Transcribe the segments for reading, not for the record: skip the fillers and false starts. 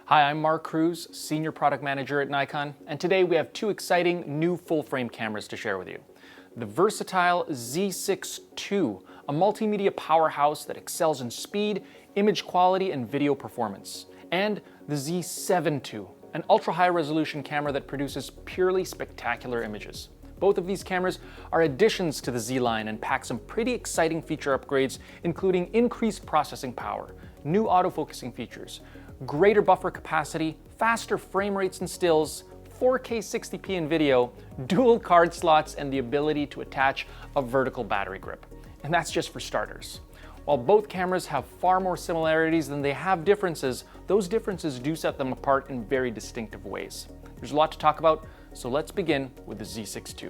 Hi, I'm Mark Cruz, Senior Product Manager at Nikon, and today we have two exciting new full-frame cameras to share with you. The versatile Z6 II, a multimedia powerhouse that excels in speed, image quality, and video performance. And the Z7 II, an ultra-high resolution camera that produces purely spectacular images. Both of these cameras are additions to the Z line and pack some pretty exciting feature upgrades, including increased processing power, new autofocusing features, greater buffer capacity, faster frame rates and stills, 4K 60p in video, dual card slots, and the ability to attach a vertical battery grip. And that's just for starters. While both cameras have far more similarities than they have differences, those differences do set them apart in very distinctive ways. There's a lot to talk about, so let's begin with the Z6 II.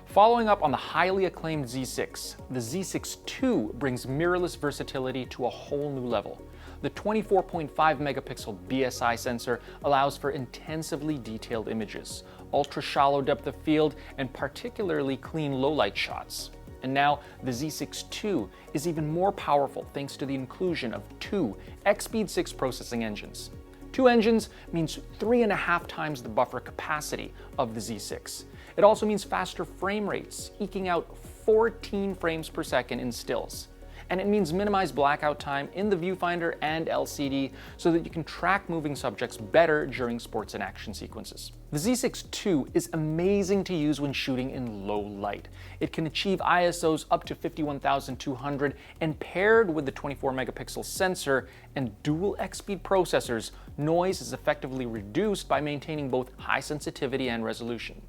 Following up on the highly acclaimed Z6, the Z6 II brings mirrorless versatility to a whole new level. The 24.5 megapixel BSI sensor allows for intensively detailed images, ultra-shallow depth of field, and particularly clean low-light shots. And now, the Z6 II is even more powerful thanks to the inclusion of two X-Speed 6 processing engines. Two engines means 3.5 times the buffer capacity of the Z6. It also means faster frame rates, eking out 14 frames per second in stills. And it means minimized blackout time in the viewfinder and LCD so that you can track moving subjects better during sports and action sequences. The Z6 II is amazing to use when shooting in low light. It can achieve ISOs up to 51,200, and paired with the 24 megapixel sensor and dual X-Speed processors, noise is effectively reduced by maintaining both high sensitivity and resolution.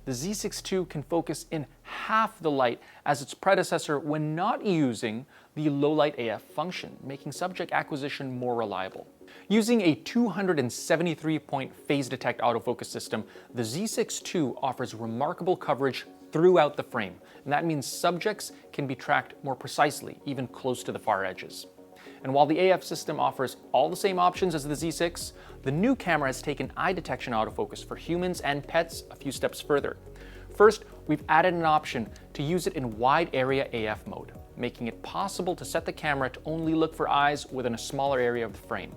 The Z6 II can focus in half the light as its predecessor when not using the low light AF function, making subject acquisition more reliable. Using a 273-point phase detect autofocus system, the Z6 II offers remarkable coverage throughout the frame, and that means subjects can be tracked more precisely, even close to the far edges. And while the AF system offers all the same options as the Z6, the new camera has taken eye detection autofocus for humans and pets a few steps further. First, we've added an option to use it in wide area AF mode, making it possible to set the camera to only look for eyes within a smaller area of the frame.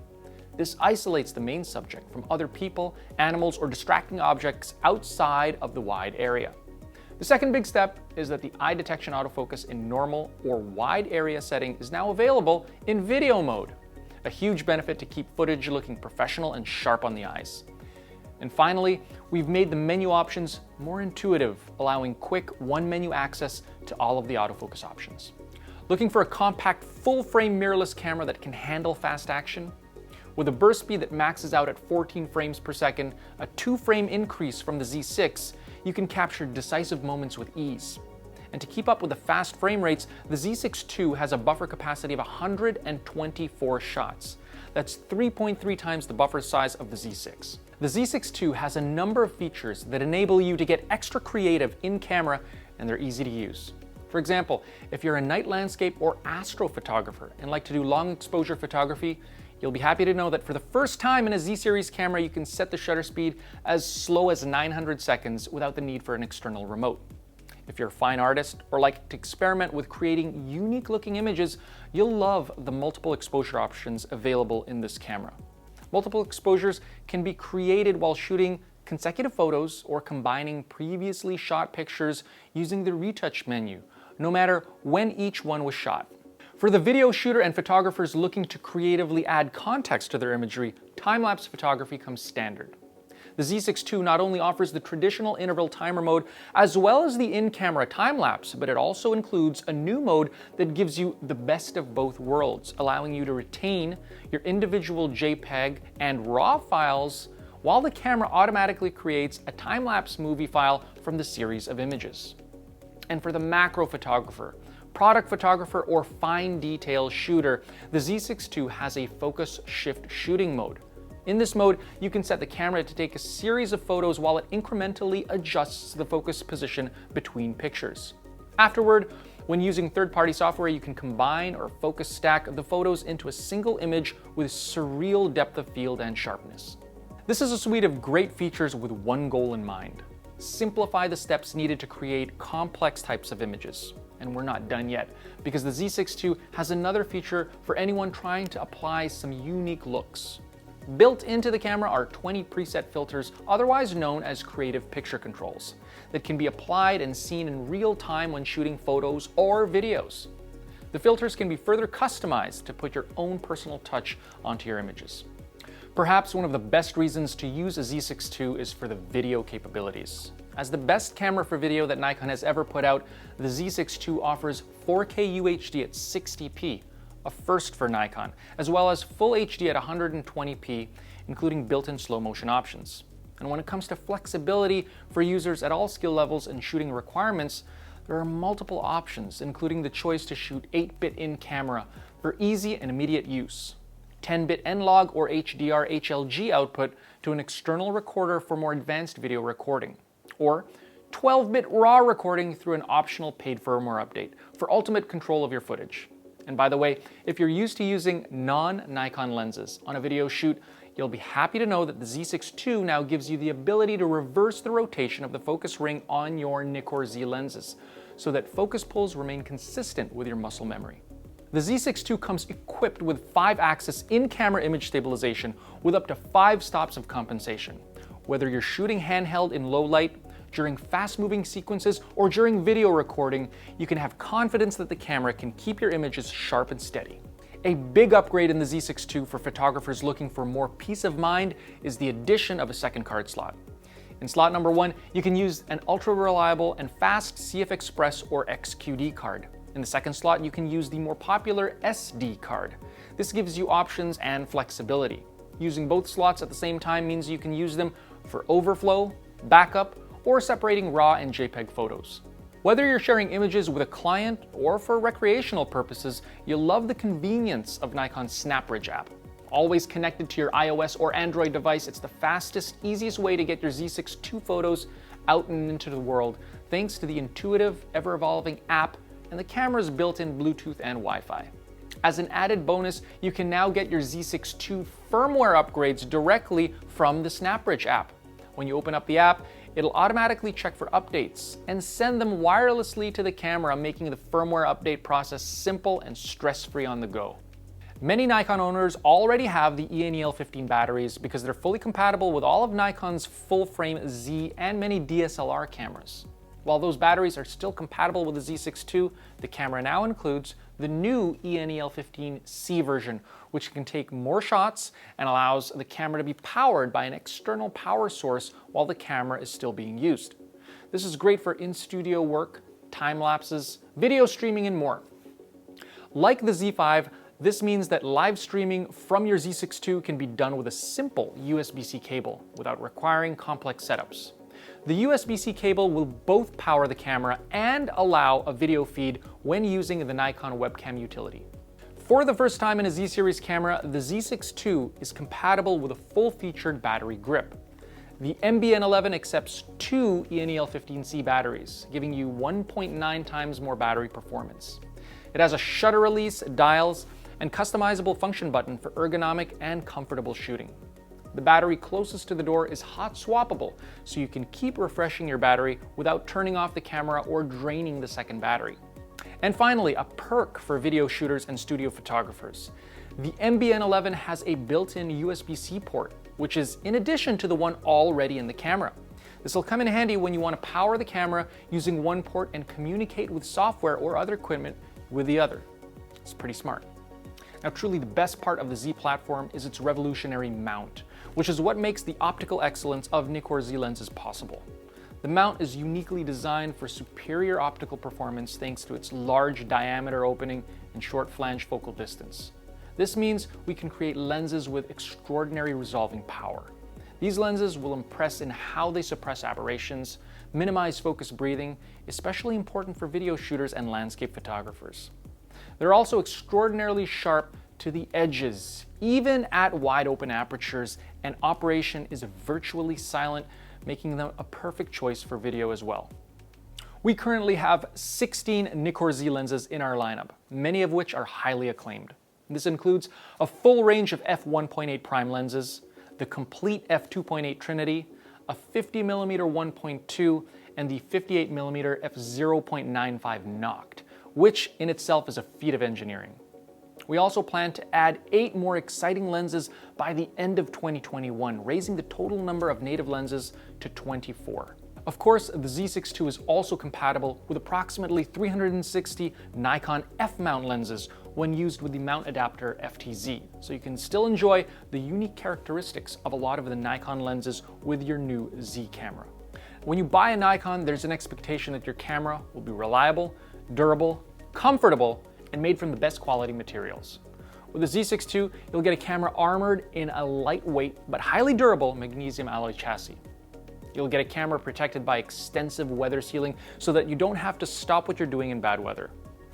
This isolates the main subject from other people, animals, or distracting objects outside of the wide area. The second big step is that the eye detection autofocus in normal or wide area setting is now available in video mode, a huge benefit to keep footage looking professional and sharp on the eyes. And finally, we've made the menu options more intuitive, allowing quick one-menu access to all of the autofocus options. Looking for a compact, full-frame mirrorless camera that can handle fast action? With a burst speed that maxes out at 14 frames per second, a 2-frame increase from the Z6, you can capture decisive moments with ease. And to keep up with the fast frame rates, the Z6 II has a buffer capacity of 124 shots. That's 3.3 times the buffer size of the Z6. The Z6 II has a number of features that enable you to get extra creative in camera, and they're easy to use. For example, if you're a night landscape or astrophotographer and like to do long exposure photography, you'll be happy to know that for the first time in a Z-series camera, you can set the shutter speed as slow as 900 seconds without the need for an external remote. If you're a fine artist or like to experiment with creating unique looking images, you'll love the multiple exposure options available in this camera. Multiple exposures can be created while shooting consecutive photos or combining previously shot pictures using the retouch menu, no matter when each one was shot. For the video shooter and photographers looking to creatively add context to their imagery, time-lapse photography comes standard. The Z6 II not only offers the traditional interval timer mode as well as the in-camera time-lapse, but it also includes a new mode that gives you the best of both worlds, allowing you to retain your individual JPEG and RAW files while the camera automatically creates a time-lapse movie file from the series of images. And for the macro photographer, product photographer, or fine detail shooter, the Z6 II has a focus shift shooting mode. In this mode, you can set the camera to take a series of photos while it incrementally adjusts the focus position between pictures. Afterward, when using third-party software, you can combine or focus stack the photos into a single image with surreal depth of field and sharpness. This is a suite of great features with one goal in mind: simplify the steps needed to create complex types of images. And we're not done yet, because the Z6 II has another feature for anyone trying to apply some unique looks. Built into the camera are 20 preset filters, otherwise known as creative picture controls, that can be applied and seen in real time when shooting photos or videos. The filters can be further customized to put your own personal touch onto your images. Perhaps one of the best reasons to use a Z6 II is for the video capabilities. As the best camera for video that Nikon has ever put out, the Z6 II offers 4K UHD at 60p, a first for Nikon, as well as full HD at 120p, including built-in slow motion options. And when it comes to flexibility for users at all skill levels and shooting requirements, there are multiple options, including the choice to shoot 8-bit in-camera for easy and immediate use, 10-bit N-Log or HDR HLG output to an external recorder for more advanced video recording, or 12-bit RAW recording through an optional paid firmware update for ultimate control of your footage. And by the way, if you're used to using non-Nikon lenses on a video shoot, you'll be happy to know that the Z6 II now gives you the ability to reverse the rotation of the focus ring on your Nikkor Z lenses, so that focus pulls remain consistent with your muscle memory. The Z6 II comes equipped with 5-axis in-camera image stabilization with up to 5 stops of compensation. Whether you're shooting handheld in low light, during fast-moving sequences, or during video recording, you can have confidence that the camera can keep your images sharp and steady. A big upgrade in the Z6 II for photographers looking for more peace of mind is the addition of a second card slot. In slot number 1, you can use an ultra-reliable and fast CF Express or XQD card. In the second slot, you can use the more popular SD card. This gives you options and flexibility. Using both slots at the same time means you can use them for overflow, backup, or separating RAW and JPEG photos. Whether you're sharing images with a client or for recreational purposes, you'll love the convenience of Nikon's Snapbridge app. Always connected to your iOS or Android device, it's the fastest, easiest way to get your Z6 II photos out and into the world, thanks to the intuitive, ever-evolving app and the camera's built-in Bluetooth and Wi-Fi. As an added bonus, you can now get your Z6 II firmware upgrades directly from the Snapbridge app. When you open up the app, it'll automatically check for updates and send them wirelessly to the camera, making the firmware update process simple and stress-free on the go. Many Nikon owners already have the ENEL15 batteries because they're fully compatible with all of Nikon's full-frame Z and many DSLR cameras. While those batteries are still compatible with the Z6 II, the camera now includes the new ENEL15C version, which can take more shots and allows the camera to be powered by an external power source while the camera is still being used. This is great for in-studio work, time lapses, video streaming, and more. Like the Z5, this means that live streaming from your Z6 II can be done with a simple USB-C cable without requiring complex setups. The USB-C cable will both power the camera and allow a video feed when using the Nikon webcam utility. For the first time in a Z-series camera, the Z6 II is compatible with a full-featured battery grip. The MBN11 accepts 2 ENEL15C batteries, giving you 1.9 times more battery performance. It has a shutter release, dials, and customizable function button for ergonomic and comfortable shooting. The battery closest to the door is hot swappable, so you can keep refreshing your battery without turning off the camera or draining the second battery. And finally, a perk for video shooters and studio photographers. The MBN11 has a built-in USB-C port, which is in addition to the one already in the camera. This will come in handy when you want to power the camera using one port and communicate with software or other equipment with the other. It's pretty smart. Now, truly the best part of the Z platform is its revolutionary mount, which is what makes the optical excellence of Nikkor Z lenses possible. The mount is uniquely designed for superior optical performance thanks to its large diameter opening and short flange focal distance. This means we can create lenses with extraordinary resolving power. These lenses will impress in how they suppress aberrations, minimize focus breathing, especially important for video shooters and landscape photographers. They're also extraordinarily sharp to the edges, even at wide open apertures, and operation is virtually silent, making them a perfect choice for video as well. We currently have 16 Nikkor Z lenses in our lineup, many of which are highly acclaimed. This includes a full range of f1.8 prime lenses, the complete f2.8 Trinity, a 50mm 1.2, and the 58mm f0.95 Noct, which in itself is a feat of engineering. We also plan to add 8 more exciting lenses by the end of 2021, raising the total number of native lenses to 24. Of course, the Z6 II is also compatible with approximately 360 Nikon F-mount lenses when used with the mount adapter FTZ, so you can still enjoy the unique characteristics of a lot of the Nikon lenses with your new Z camera. When you buy a Nikon, there's an expectation that your camera will be reliable, durable, comfortable, and made from the best quality materials. With the Z6 II, you'll get a camera armored in a lightweight but highly durable magnesium alloy chassis. You'll get a camera protected by extensive weather sealing so that you don't have to stop what you're doing in bad weather.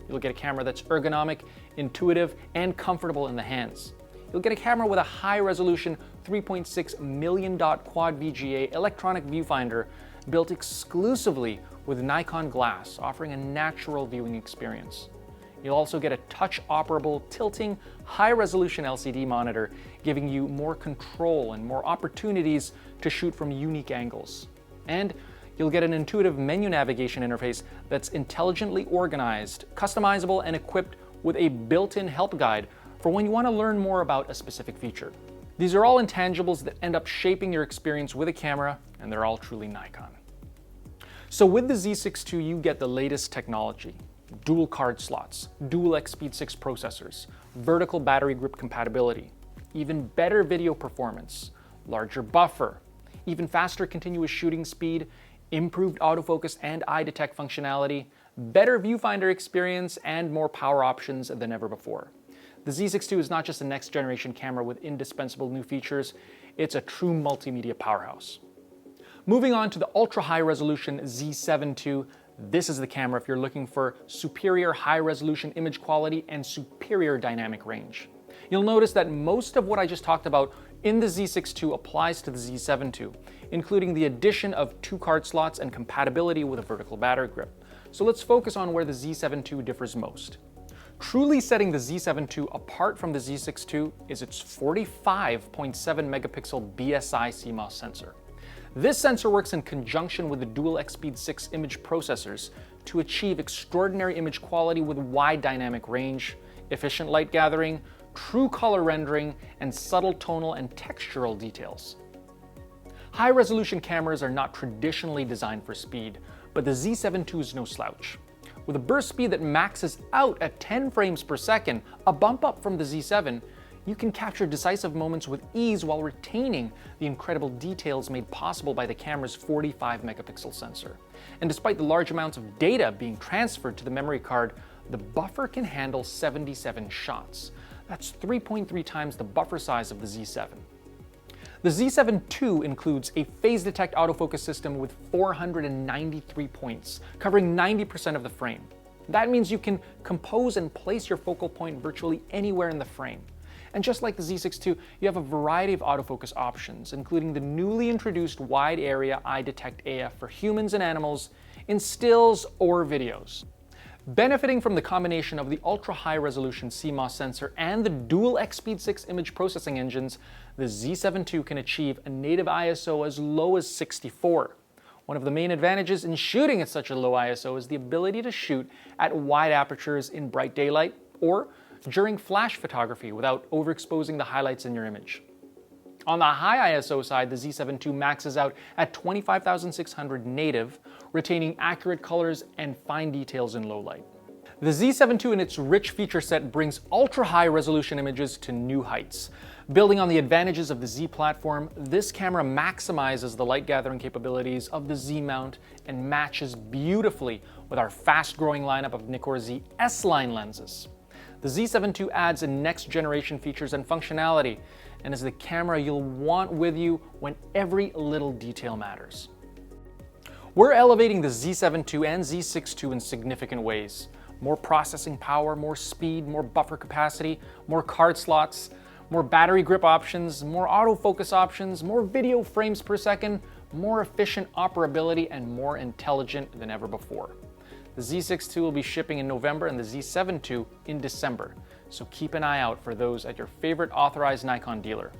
You'll get a camera that's ergonomic, intuitive, and comfortable in the hands. You'll get a camera with a high-resolution 3.6 million dot quad VGA electronic viewfinder built exclusively with Nikon glass, offering a natural viewing experience. You'll also get a touch-operable, tilting, high-resolution LCD monitor, giving you more control and more opportunities to shoot from unique angles. And you'll get an intuitive menu navigation interface that's intelligently organized, customizable, and equipped with a built-in help guide for when you want to learn more about a specific feature. These are all intangibles that end up shaping your experience with a camera, and they're all truly Nikon. So with the Z6 II, you get the latest technology. Dual card slots, dual XSpeed6 processors, vertical battery grip compatibility, even better video performance, larger buffer, even faster continuous shooting speed, improved autofocus and eye detect functionality, better viewfinder experience, and more power options than ever before. The Z6 II is not just a next generation camera with indispensable new features, it's a true multimedia powerhouse. Moving on to the ultra high resolution Z7 II, this is the camera if you're looking for superior high-resolution image quality and superior dynamic range. You'll notice that most of what I just talked about in the Z6 II applies to the Z7 II, including the addition of 2 card slots and compatibility with a vertical battery grip. So let's focus on where the Z7 II differs most. Truly setting the Z7 II apart from the Z6 II is its 45.7 megapixel BSI CMOS sensor. This sensor works in conjunction with the dual XSpeed6 image processors to achieve extraordinary image quality with wide dynamic range, efficient light gathering, true color rendering, and subtle tonal and textural details. High-resolution cameras are not traditionally designed for speed, but the Z7 II is no slouch. With a burst speed that maxes out at 10 frames per second, a bump up from the Z7, you can capture decisive moments with ease while retaining the incredible details made possible by the camera's 45 megapixel sensor. And despite the large amounts of data being transferred to the memory card, the buffer can handle 77 shots. That's 3.3 times the buffer size of the Z7. The Z7 II includes a phase detect autofocus system with 493 points, covering 90% of the frame. That means you can compose and place your focal point virtually anywhere in the frame. And just like the Z6 II, you have a variety of autofocus options, including the newly introduced wide area eye detect AF for humans and animals in stills or videos. Benefiting from the combination of the ultra high resolution CMOS sensor and the dual XSpeed6 image processing engines, the Z7 II can achieve a native ISO as low as 64. One of the main advantages in shooting at such a low ISO is the ability to shoot at wide apertures in bright daylight or during flash photography without overexposing the highlights in your image. On the high ISO side, the Z7 II maxes out at 25,600 native, retaining accurate colors and fine details in low light. The Z7 II and its rich feature set brings ultra-high resolution images to new heights. Building on the advantages of the Z platform, this camera maximizes the light gathering capabilities of the Z mount and matches beautifully with our fast-growing lineup of Nikkor Z S-line lenses. The Z7 II adds in next-generation features and functionality, and is the camera you'll want with you when every little detail matters. We're elevating the Z7 II and Z6 II in significant ways. More processing power, more speed, more buffer capacity, more card slots, more battery grip options, more autofocus options, more video frames per second, more efficient operability, and more intelligent than ever before. The Z6 II will be shipping in November and the Z7 II in December, so keep an eye out for those at your favorite authorized Nikon dealer.